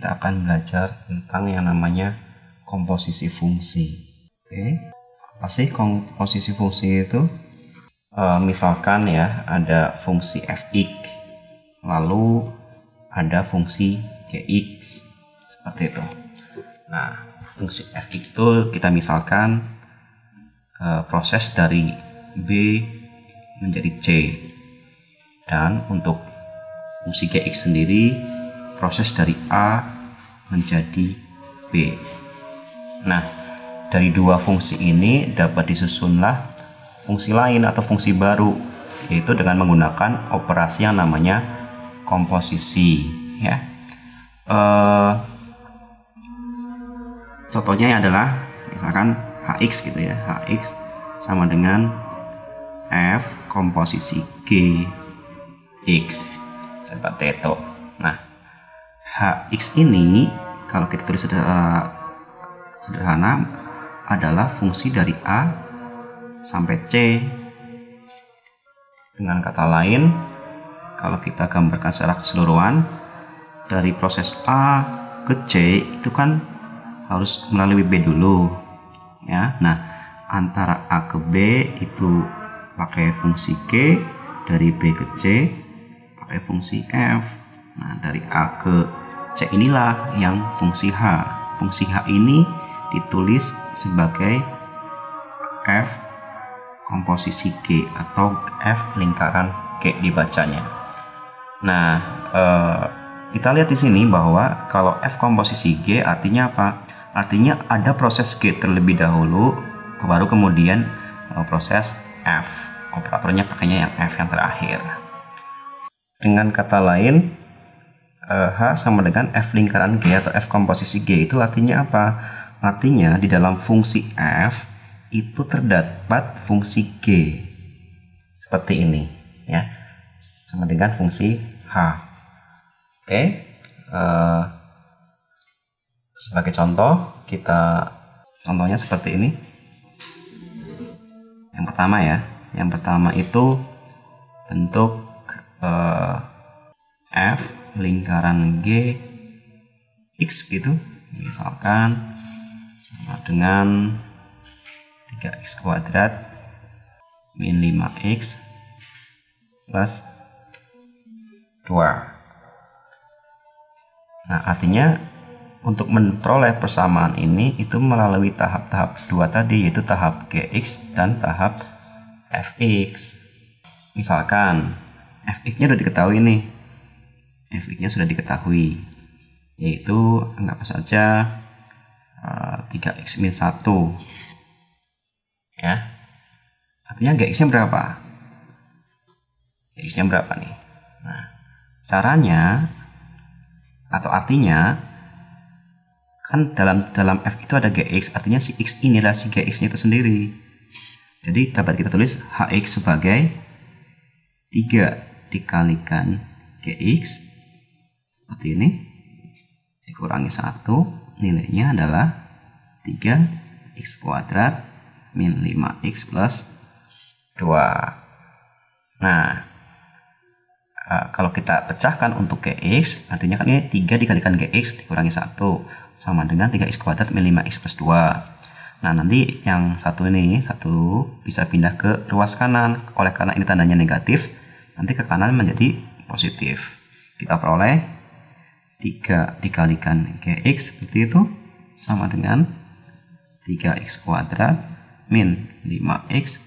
kita akan belajar tentang yang namanya komposisi fungsi. Oke, apa sih komposisi fungsi itu? Misalkan ya, ada fungsi fx, lalu ada fungsi gx, seperti itu. Nah, fungsi fx itu kita misalkan proses dari b menjadi c, dan untuk fungsi gx sendiri proses dari a menjadi b. Nah, dari dua fungsi ini dapat disusunlah fungsi lain atau fungsi baru, yaitu dengan menggunakan operasi yang namanya komposisi, ya. Contohnya adalah misalkan hx gitu ya, hx sama dengan f komposisi g x seperti itu. Nah, hx ini kalau kita tulis sederhana adalah fungsi dari a sampai c. Dengan kata lain, kalau kita gambarkan secara keseluruhan, dari proses a ke c itu kan harus melalui b dulu, ya. Nah, antara a ke b itu pakai fungsi g, dari b ke c pakai fungsi f. Nah, dari a ke c inilah yang fungsi h. Fungsi h ini ditulis sebagai f komposisi g atau f lingkaran g dibacanya. Nah, kita lihat di sini bahwa kalau f komposisi g artinya apa? Artinya ada proses g terlebih dahulu, baru kemudian proses f. Operatornya pakainya yang f yang terakhir. Dengan kata lain, h sama dengan f lingkaran g atau f komposisi g itu artinya apa? Artinya di dalam fungsi f itu terdapat fungsi g seperti ini, ya, sama dengan fungsi h. Oke, sebagai contoh, contohnya seperti ini. Yang pertama ya, yang pertama itu bentuk f lingkaran g x gitu, misalkan sama dengan 3x kuadrat min 5x plus 2. Nah, artinya untuk memperoleh persamaan ini itu melalui tahap-tahap dua tadi, yaitu tahap gx dan tahap fx. Misalkan fx-nya sudah diketahui nih, fx-nya sudah diketahui, yaitu anggap saja 3x min 1, ya. Artinya gx-nya berapa? Gx-nya berapa nih? Nah, caranya atau artinya kan dalam f itu ada gx, artinya si x ini adalah si gx-nya itu sendiri. Jadi dapat kita tulis hx sebagai 3 dikalikan gx seperti ini, dikurangi 1, nilainya adalah 3x kuadrat min 5x plus 2. Nah, kalau kita pecahkan untuk gx, artinya kan ini 3 dikalikan gx dikurangi 1 sama dengan 3x kuadrat min 5x plus 2. Nah, nanti yang satu ini, satu bisa pindah ke ruas kanan. Oleh karena ini tandanya negatif, nanti ke kanan menjadi positif. Kita peroleh 3 dikalikan gx seperti itu sama dengan 3x kuadrat min 5x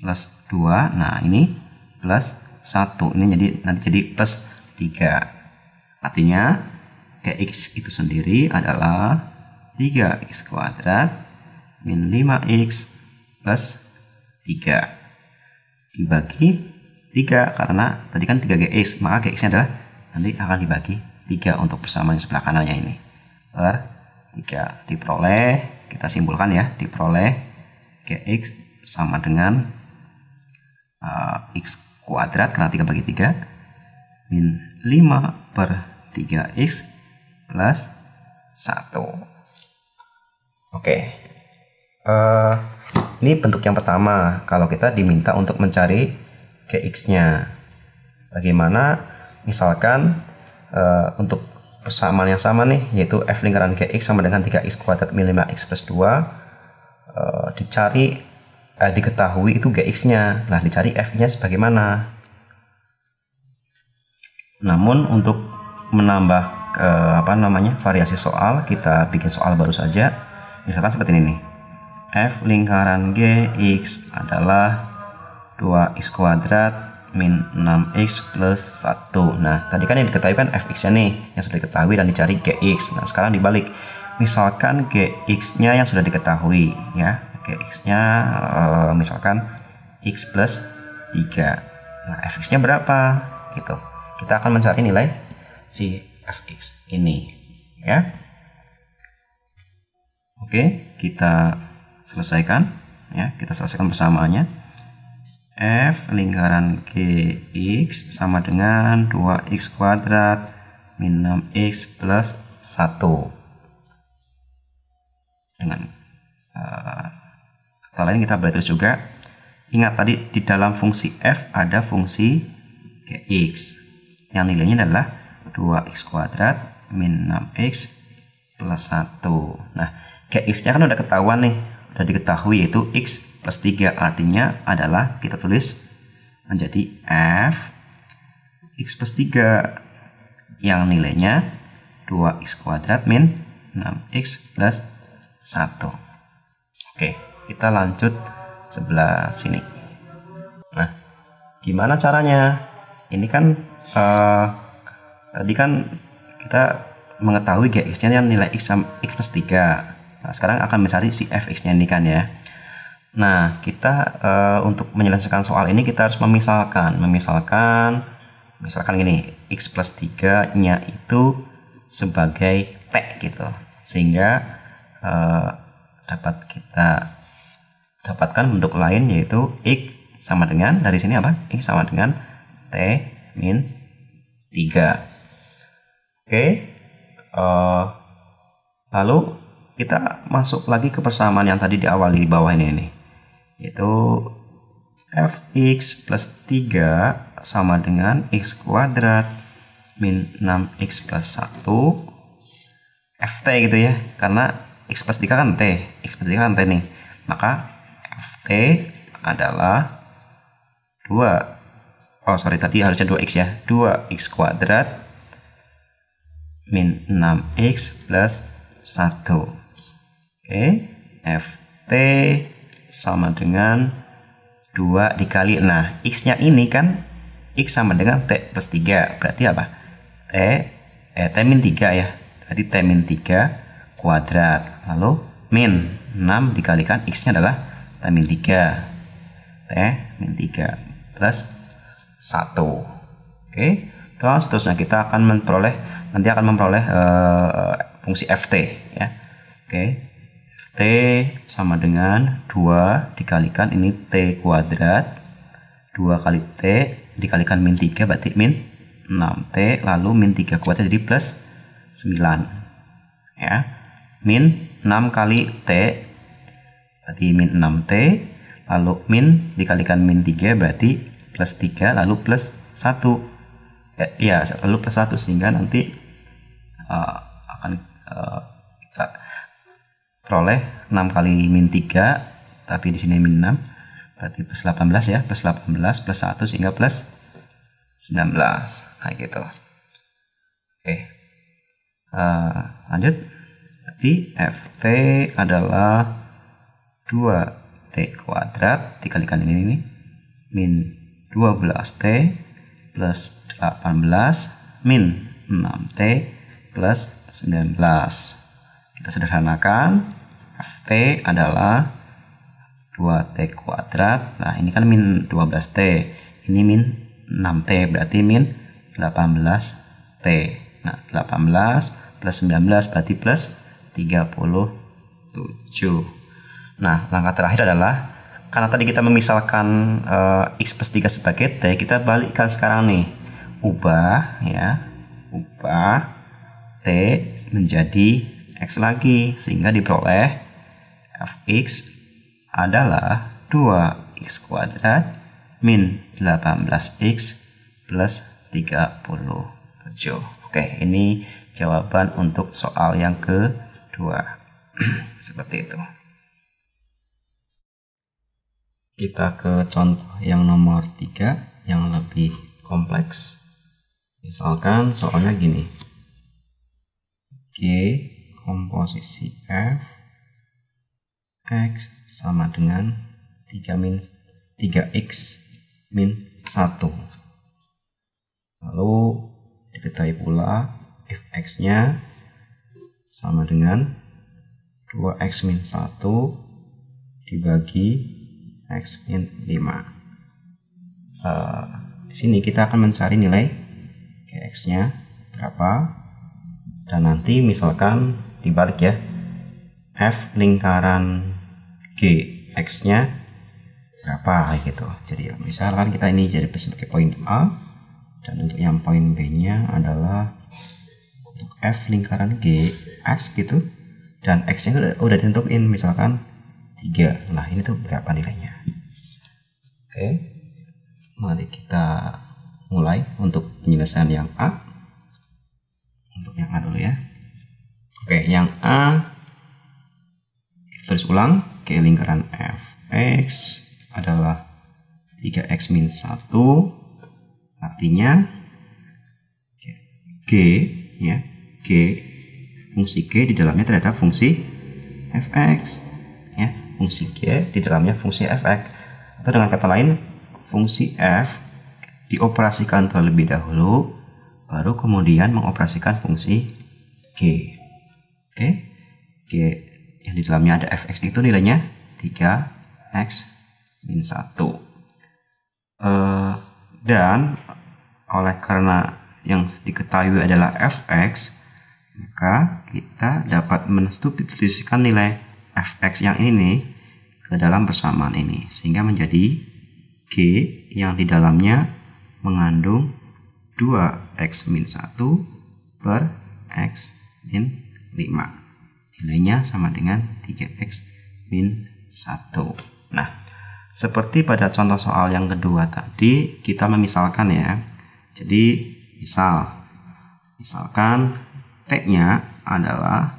plus 2. Nah, ini plus 1. Ini nanti jadi plus 3. Artinya gx itu sendiri adalah 3x kuadrat min 5x plus 3 dibagi 3, karena tadi kan 3gx, maka gx nya adalah nanti akan dibagi 3 untuk persamaan sebelah kanannya ini per 3. Diperoleh, kita simpulkan ya, diperoleh gx sama dengan x kuadrat karena 3 bagi 3 min 5 per 3x plus 1. Oke, ini bentuk yang pertama kalau kita diminta untuk mencari gx nya. Bagaimana misalkan untuk persamaan yang sama nih, yaitu f lingkaran gx sama dengan 3x kuadrat min 5x plus 2. Diketahui itu gx-nya. Nah, dicari f-nya sebagaimana. Namun untuk menambah variasi soal, kita bikin soal baru saja. Misalkan seperti ini nih. F lingkaran gx adalah 2x kuadrat min 6x plus 1. Nah, tadi kan yang diketahui kan fx-nya nih, yang sudah diketahui dan dicari gx. Nah, sekarang dibalik. Misalkan gx-nya yang sudah diketahui, ya. Gx-nya misalkan x plus 3. Nah, fx-nya berapa? Gitu. Kita akan mencari nilai si fx ini, ya. Oke, kita selesaikan, ya. Kita selesaikan persamaannya. F lingkaran gx sama dengan 2x kuadrat min 6x plus 1. Dengan kata lain kita boleh tulis juga. Ingat tadi di dalam fungsi f ada fungsi gx yang nilainya adalah 2x kuadrat min 6x plus 1. Nah, gx-nya kan udah ketahuan nih, udah diketahui, yaitu x plus 3. Artinya adalah kita tulis menjadi f x plus 3 yang nilainya 2x kuadrat min 6x plus 1. Oke, kita lanjut sebelah sini. Nah, gimana caranya? Ini kan tadi kan kita mengetahui gx-nya yang nilai x plus 3. Nah, sekarang akan mencari si fx-nya ini kan, ya. Nah, kita untuk menyelesaikan soal ini kita harus misalkan gini, x plus 3-nya itu sebagai t gitu. Sehingga dapat kita dapatkan bentuk lain, yaitu x sama dengan, dari sini apa? X sama dengan t min 3. Oke. Lalu kita masuk lagi ke persamaan yang tadi di awal di bawah ini, yaitu fx plus 3 sama dengan x kuadrat min 6x plus 1 ft gitu ya, karena x plus 3 kan t, x plus 3 kan t nih, maka ft adalah 2, tadi harusnya 2x ya, 2x kuadrat min 6x plus 1. Oke, ft sama dengan 2 dikali, nah x-nya ini kan x sama dengan t plus 3, berarti apa? T min 3 ya, berarti t min 3 kuadrat, lalu min 6 dikalikan x-nya adalah t min 3, t min 3 plus 1. Oke, dan seterusnya kita akan memperoleh fungsi ft ya. Oke, ft sama dengan 2 dikalikan ini t kuadrat, 2 kali t dikalikan min 3 berarti min 6t, lalu min 3 kuadrat jadi plus 9 ya, min 6 kali t berarti min 6t, lalu min dikalikan min 3 berarti plus 3, lalu plus 1 lalu plus 1, sehingga nanti akan kita peroleh 6 kali min 3, tapi di sini min 6 berarti plus 18 ya, plus 18 plus 1 sehingga plus 19, nah gitu. Oke, lanjut. Berarti ft adalah 2t kuadrat dikalikan ini min 12t plus 18 min 6t plus 19. Kita sederhanakan, ft adalah 2t kuadrat, nah ini kan min 12t, ini min 6t, berarti min 18t. Nah, 18 plus 19 berarti plus 37. Nah, langkah terakhir adalah, karena tadi kita memisalkan x plus 3 sebagai t, kita balikkan sekarang nih, ubah t menjadi x lagi, sehingga diperoleh fx adalah 2x kuadrat min 18x plus 37. Oke, Oke, ini jawaban untuk soal yang kedua. Seperti itu. Kita ke contoh yang nomor 3 yang lebih kompleks. Misalkan soalnya gini. G komposisi F X sama dengan 3x min 1. Lalu diketahui pula Fx-nya sama dengan 2x min 1 dibagi x min 5. Di sini kita akan mencari nilai Gx-nya berapa, dan nanti misalkan dibalik ya, F lingkaran Gx-nya berapa gitu. Jadi misalkan kita ini jadi sebagai poin A, dan untuk yang poin B-nya adalah untuk F lingkaran Gx gitu, dan X-nya udah ditentuin misalkan 3. Nah, ini tuh berapa nilainya. Oke, mari kita mulai untuk penyelesaian yang A. Untuk yang A dulu ya. Oke, yang A kita tulis ulang. G lingkaran Fx adalah 3x min 1. Artinya G ya, G fungsi G di dalamnya terhadap fungsi Fx ya, fungsi G di dalamnya fungsi Fx, atau dengan kata lain fungsi F dioperasikan terlebih dahulu baru kemudian mengoperasikan fungsi G. Oke, G yang di dalamnya ada Fx itu nilainya 3x min 1. Dan oleh karena yang diketahui adalah Fx, maka kita dapat mensubstitusikan nilai Fx yang ini nih ke dalam persamaan ini, sehingga menjadi G yang di dalamnya mengandung 2x min 1 per x min 5. Nilainya sama dengan 3x min 1. Nah, seperti pada contoh soal yang kedua tadi, kita memisalkan ya. Jadi misalkan T-nya adalah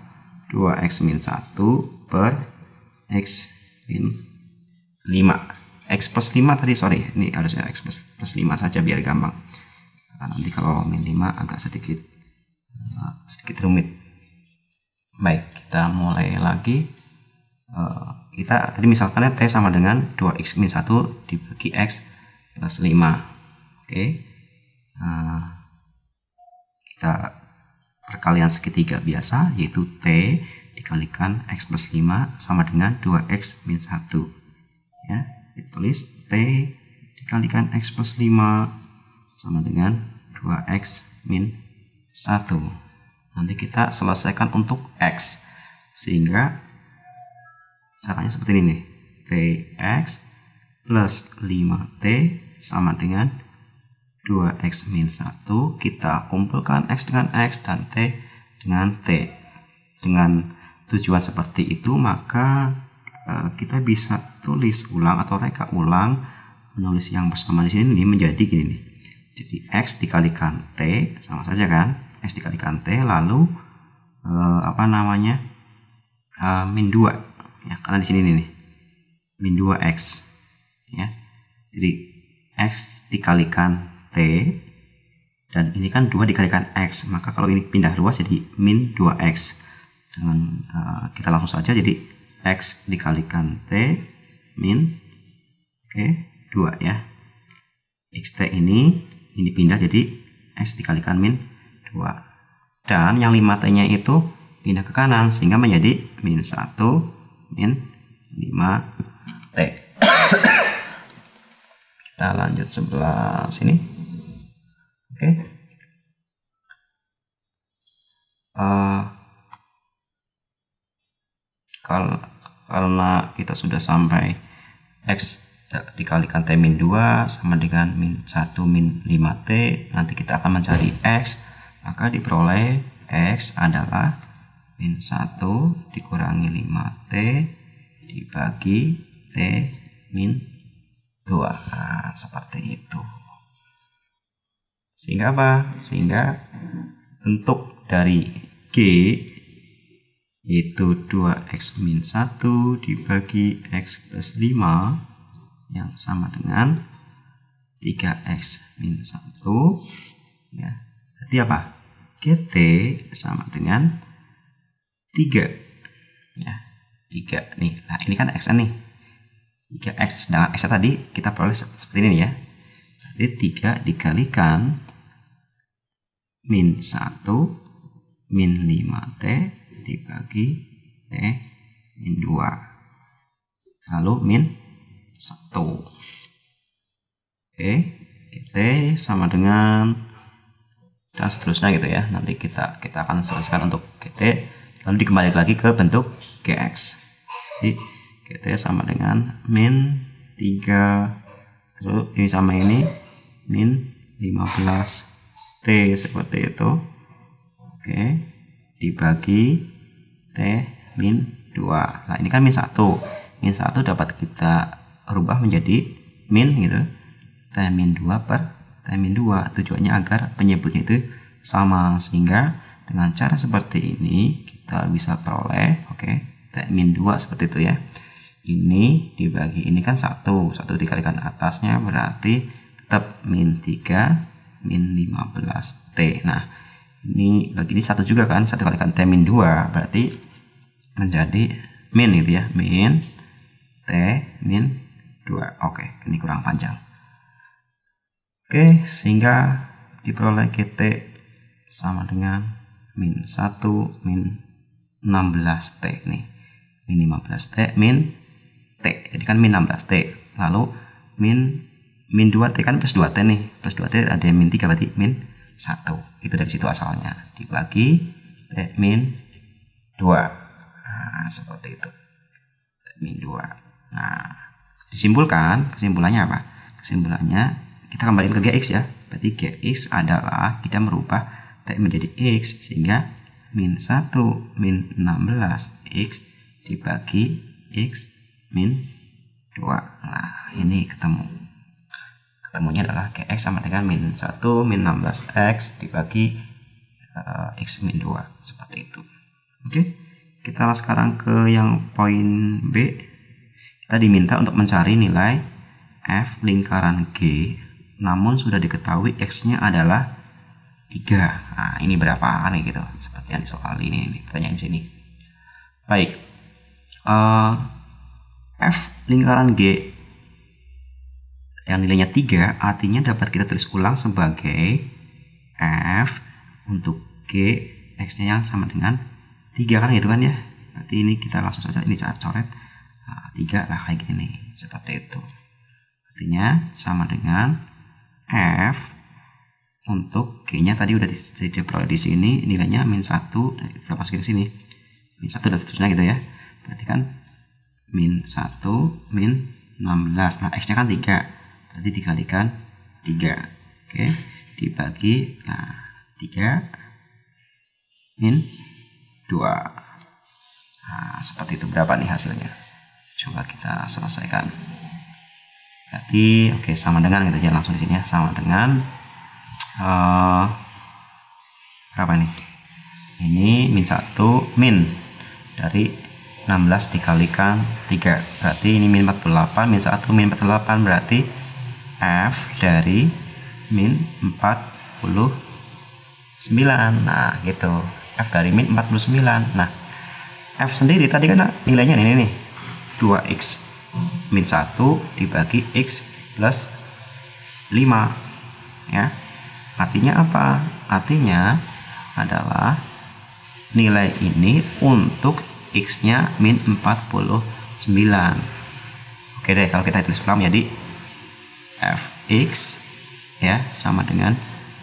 2x min 1 per x min 5. X plus 5 tadi, sorry, ini harusnya x plus 5 saja biar gampang. Nah, nanti kalau min 5 agak sedikit rumit. Baik, kita mulai lagi. Kita tadi misalkan T sama dengan 2x min 1 dibagi x plus 5. Oke. Kita perkalian segitiga biasa, yaitu T dikalikan x plus 5 sama dengan 2x min 1 ya, ditulis T dikalikan x plus 5 sama dengan 2x min 1. Nanti kita selesaikan untuk x, sehingga caranya seperti ini nih, Tx plus 5T sama dengan 2x min 1. Kita kumpulkan x dengan x dan t dengan t. Dengan tujuan seperti itu, maka kita bisa tulis ulang atau reka ulang menulis yang bersama di sini menjadi gini nih. Jadi x dikalikan t sama saja kan? X dikalikan t lalu min 2 ya, karena di sini nih min 2x ya. Jadi x dikalikan T, dan ini kan 2 dikalikan X, maka kalau ini pindah ruas jadi min 2X. Dengan kita langsung saja, jadi X dikalikan T min 2 ya. XT ini pindah jadi X dikalikan min 2. Dan yang 5T nya itu pindah ke kanan sehingga menjadi min 1 min 5T. Kita lanjut sebelah sini. Oke. Karena kita sudah sampai X dikalikan T min 2 sama dengan min 1 min 5T, nanti kita akan mencari X, maka diperoleh X adalah min 1 dikurangi 5T dibagi T min 2. Nah, seperti itu. Sehingga apa? Sehingga bentuk dari G yaitu 2x min 1 dibagi x plus 5 yang sama dengan 3x min 1 ya. Berarti apa? GT sama dengan 3 ya. 3 nih. Nah, ini kan x nih. 3x, sedangkan x tadi kita peroleh seperti ini ya. Jadi 3 dikalikan min 1 min 5t dibagi t min 2 lalu min 1. Oke, t sama dengan dan seterusnya gitu ya. Nanti kita akan selesaikan untuk gt, lalu dikembalikan lagi ke bentuk gx. Jadi gt sama dengan min 3, terus ini sama ini min 15t seperti itu. Oke, dibagi t min 2. Nah, ini kan min 1. Min 1 dapat kita rubah menjadi min gitu. T min 2 per T min 2. Tujuannya agar penyebutnya itu sama, sehingga dengan cara seperti ini kita bisa peroleh T min 2 seperti itu ya. Ini dibagi ini kan 1 dikalikan atasnya berarti tetap min 3 min 15t. Nah, ini bagi ini 1 juga kan, 1 kalikan T min 2 berarti menjadi min gitu ya, min T min 2. Oke, ini kurang panjang. Oke, sehingga diperoleh GT sama dengan min 1 min 16t nih. Min 15t min T. Jadi kan min 16t. Lalu min 2t kan plus 2t nih. Plus 2t ada min 3 berarti min 1. Itu dari situ asalnya. Dibagi T min 2. Nah, seperti itu. T min 2. Nah, kesimpulannya apa? Kesimpulannya kita kembali ke gx ya. Berarti gx adalah kita merubah t menjadi x, sehingga min 1 min 16x dibagi x min 2. Nah, ini ketemunya adalah gx sama dengan min 1 min 16x dibagi x min 2 seperti itu. Oke, kita sekarang ke yang poin B. Kita diminta untuk mencari nilai f lingkaran G, namun sudah diketahui x-nya adalah 3. Nah, ini berapa nih gitu, seperti yang di soal ini pertanyaan di sini. Baik, f lingkaran G yang nilainya 3 artinya dapat kita tulis ulang sebagai f untuk G x-nya yang sama dengan 3 kan gitu kan ya. Berarti ini kita langsung saja ini coret 3 lah kayak gini, seperti itu. Artinya sama dengan f untuk G-nya tadi udah diperoleh di sini, nilainya min 1, kita masukin ke sini. Min 1 dan seterusnya gitu ya. Berarti kan min 1 min 16. Nah, x-nya kan 3. Berarti dikalikan 3. Oke, dibagi 3 min 2. Nah, seperti itu. Berapa nih hasilnya? Coba kita selesaikan. Berarti oke, sama dengan gitu aja langsung di sini ya, sama dengan berapa nih? Ini min 1 min dari 16 dikalikan 3. Berarti ini min 48, min 1 min 48 berarti f dari min 49. Nah, gitu. F dari min 49. Nah, f sendiri tadi kan nilainya ini nih. 2x min 1 dibagi x plus 5 ya. Artinya apa? Artinya adalah nilai ini untuk x-nya min 49. Oke deh, kalau kita tulis ulang jadi fx ya sama dengan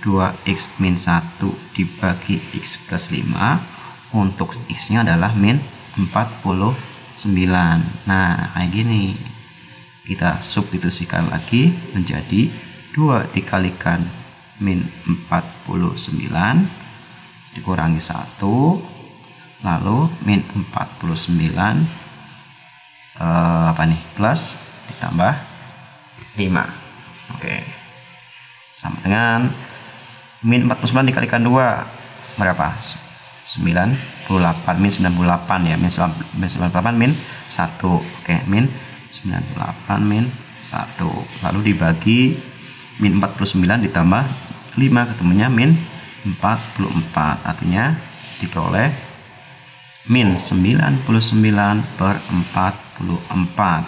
2x min 1 dibagi x plus 5 untuk x-nya adalah min 49. Nah, kayak gini. Kita substitusikan lagi menjadi 2 dikalikan min 49 dikurangi 1 lalu min 49 plus ditambah 5. Oke. Sama dengan min 49 dikalikan 2 berapa? 98, min 98 ya, min 98 min 1. Oke, min 98 min 1. Lalu dibagi min 49 ditambah 5 ketemunya min 44. Artinya diperoleh min 99 per 44.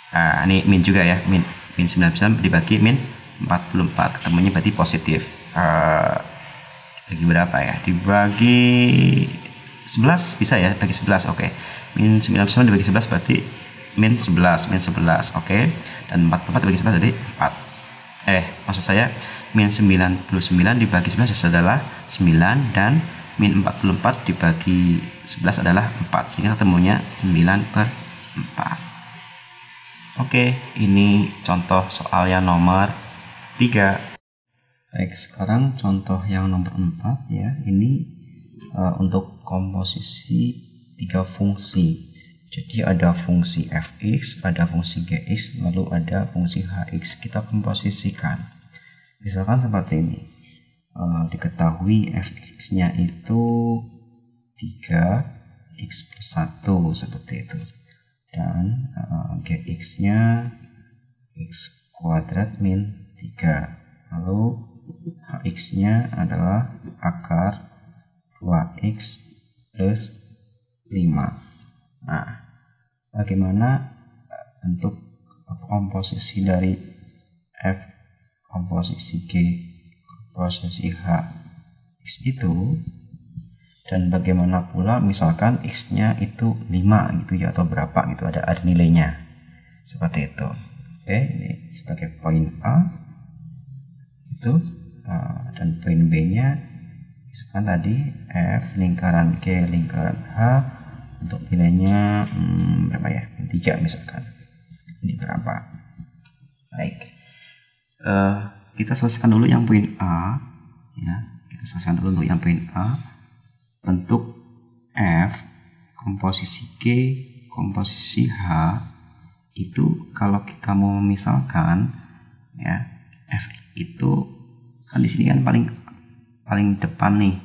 Nah, ini min juga ya, min 99 dibagi min 44 ketemunya berarti positif. Bagi berapa ya? Dibagi 11 bisa ya, bagi 11. Oke. Min 99 dibagi 11 berarti min 11, min 11. Oke. Dan 44 dibagi 11 jadi 4. Maksud saya min 99 dibagi 11 adalah 9 dan min 44 dibagi 11 adalah 4, sehingga ketemunya 9 per 4. Oke, ini contoh soal yang nomor 3. Baik, sekarang contoh yang nomor 4 ya. Ini untuk komposisi 3 fungsi. Jadi ada fungsi fx, ada fungsi gx, lalu ada fungsi hx. Kita komposisikan. Misalkan seperti ini. Diketahui fx-nya itu 3x plus 1 seperti itu. Dan gx-nya x kuadrat min 3. Lalu hx-nya adalah akar 2x plus 5. Nah, bagaimana bentuk komposisi dari f, komposisi g, komposisi h, x itu, dan bagaimana pula misalkan x-nya itu 5 gitu ya, atau berapa gitu, ada nilainya. Seperti itu. Oke, ini sebagai poin A itu, dan poin B-nya misalkan tadi F lingkaran G lingkaran H untuk nilainya berapa ya? 3 misalkan. Ini berapa? Baik. Kita selesaikan dulu yang poin A ya. Kita selesaikan dulu untuk yang poin A. Bentuk F, komposisi G, komposisi H itu kalau kita mau misalkan ya, F itu kan di sini kan paling depan nih,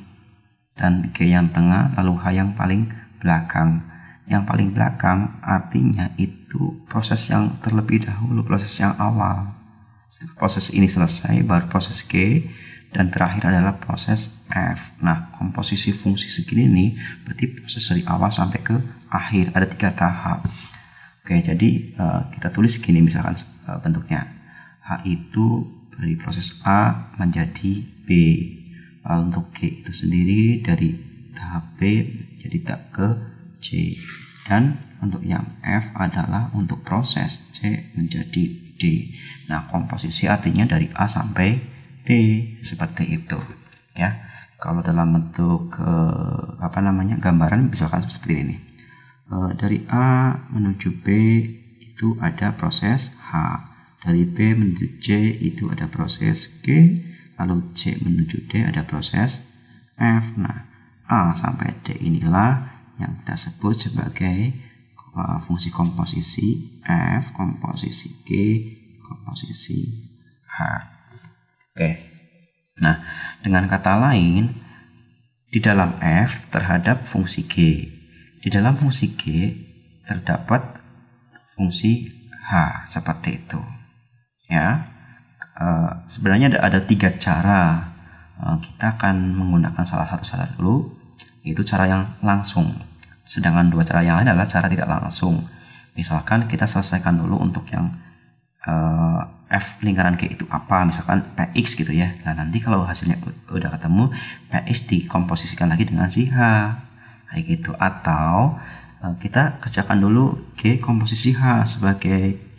dan G yang tengah, lalu H yang paling belakang. Yang paling belakang artinya itu proses yang terlebih dahulu, proses yang awal. Setelah proses ini selesai, baru proses G, dan terakhir adalah proses F. Nah, komposisi fungsi segini nih berarti proses dari awal sampai ke akhir, ada 3 tahap. Oke, jadi kita tulis gini misalkan bentuknya. H itu dari proses A menjadi B. Lalu untuk G itu sendiri dari tahap B jadi tahap ke C. Dan untuk yang F adalah untuk proses C menjadi D. Nah, komposisi artinya dari A sampai D seperti itu ya. Kalau dalam bentuk gambaran misalkan seperti ini. Dari A menuju B itu ada proses H. Dari B menuju C itu ada proses G, lalu C menuju D ada proses F. Nah, A sampai D inilah yang kita sebut sebagai fungsi komposisi F, komposisi G, komposisi H. Oke. Nah, dengan kata lain, di dalam F terhadap fungsi G. Di dalam fungsi G terdapat fungsi H seperti itu. Ya, sebenarnya ada 3 cara. Kita akan menggunakan salah satu cara dulu, yaitu cara yang langsung. Sedangkan 2 cara yang lain adalah cara tidak langsung. Misalkan kita selesaikan dulu untuk yang F lingkaran G itu apa, misalkan Px gitu ya. Nah, nanti kalau hasilnya udah ketemu, Px dikomposisikan lagi dengan si H, kayak gitu. Atau kita kerjakan dulu G komposisi H sebagai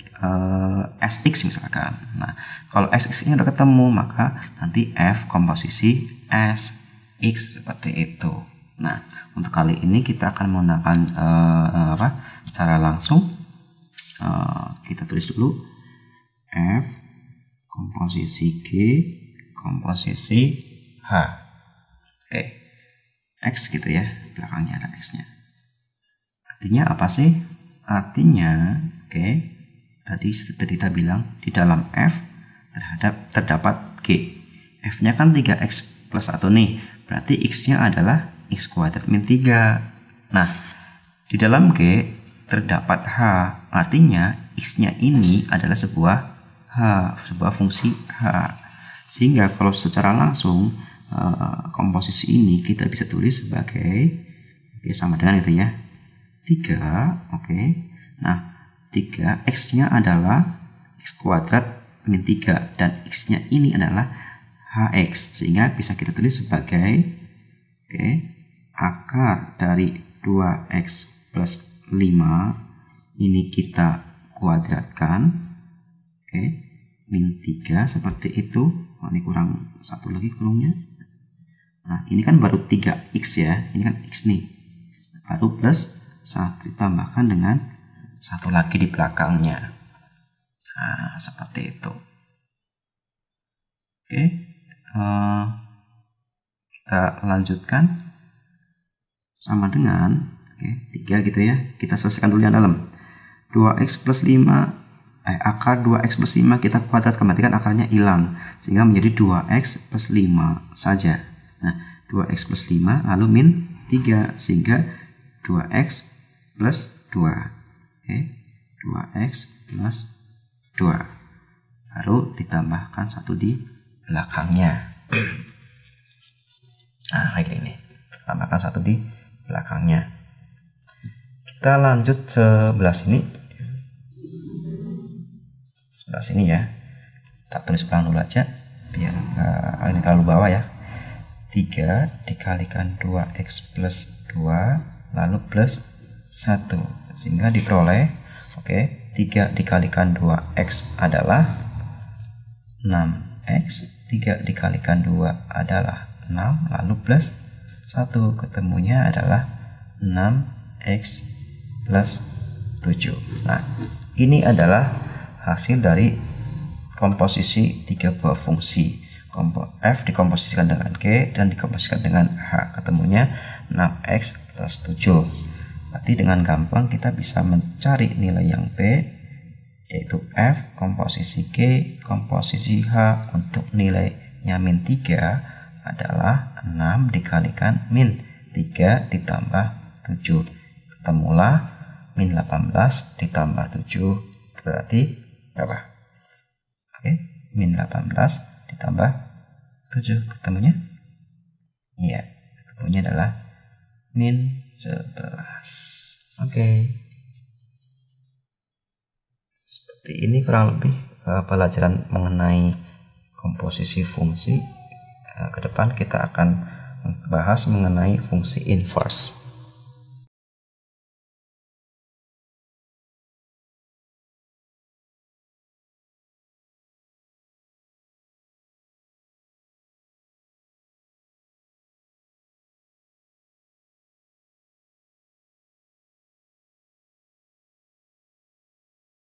Sx misalkan. Nah, kalau Sx ini udah ketemu, maka nanti F komposisi Sx seperti itu. Nah, untuk kali ini kita akan menggunakan cara langsung. Kita tulis dulu F komposisi G komposisi H. Oke. X gitu ya, belakangnya ada X-nya. Artinya apa sih? Artinya, tadi seperti kita bilang, di dalam F terdapat G. F-nya kan 3X plus 1 nih, berarti X-nya adalah X kuadrat min 3. Nah, di dalam G terdapat H, artinya X-nya ini adalah sebuah fungsi H. Sehingga kalau secara langsung komposisi ini kita bisa tulis sebagai sama dengan itu ya, 3. Nah, 3 X-nya adalah X kuadrat min 3 dan X-nya ini adalah HX, sehingga bisa kita tulis sebagai akar dari 2X plus 5 ini kita kuadratkan, min 3 seperti itu. Ini kurang satu lagi kolomnya. Nah, ini kan baru 3X ya, ini kan X nih, baru plus 1 ditambahkan dengan satu lagi di belakangnya. Nah, seperti itu. Kita lanjutkan sama dengan 3 gitu ya. Kita selesaikan dulu yang dalam. 2x plus 5 akar 2x plus 5 kita kuadratkan, berarti kan akarnya hilang, sehingga menjadi 2x plus 5 saja. Nah, 2x plus 5 lalu min 3, sehingga 2x plus 2. 2x plus 2. Baru ditambahkan 1 di belakangnya. Nah, kayak gini. Tambahkan 1 di belakangnya. Kita lanjut sebelah sini. Sebelah sini ya. Kita tulis pelan dulu aja biar ini terlalu bawah ya. 3 dikalikan 2x plus 2 lalu plus 1, sehingga diperoleh 3 dikalikan 2x adalah 6x, 3 dikalikan 2 adalah 6 lalu plus 1, ketemunya adalah 6x plus 7. Nah, ini adalah hasil dari komposisi 3 buah fungsi. F dikomposisikan dengan G dan dikomposisikan dengan H, ketemunya 6x plus 7. Berarti dengan gampang kita bisa mencari nilai yang B, yaitu F komposisi G komposisi H. Untuk nilainya min 3 adalah 6 dikalikan min 3 ditambah 7, ketemulah min 18 ditambah 7 berarti berapa? Min 18 ditambah 7, ketemunya? Iya, ketemunya adalah min 11. Seperti ini kurang lebih pelajaran mengenai komposisi fungsi. Ke depan kita akan membahas mengenai fungsi inverse.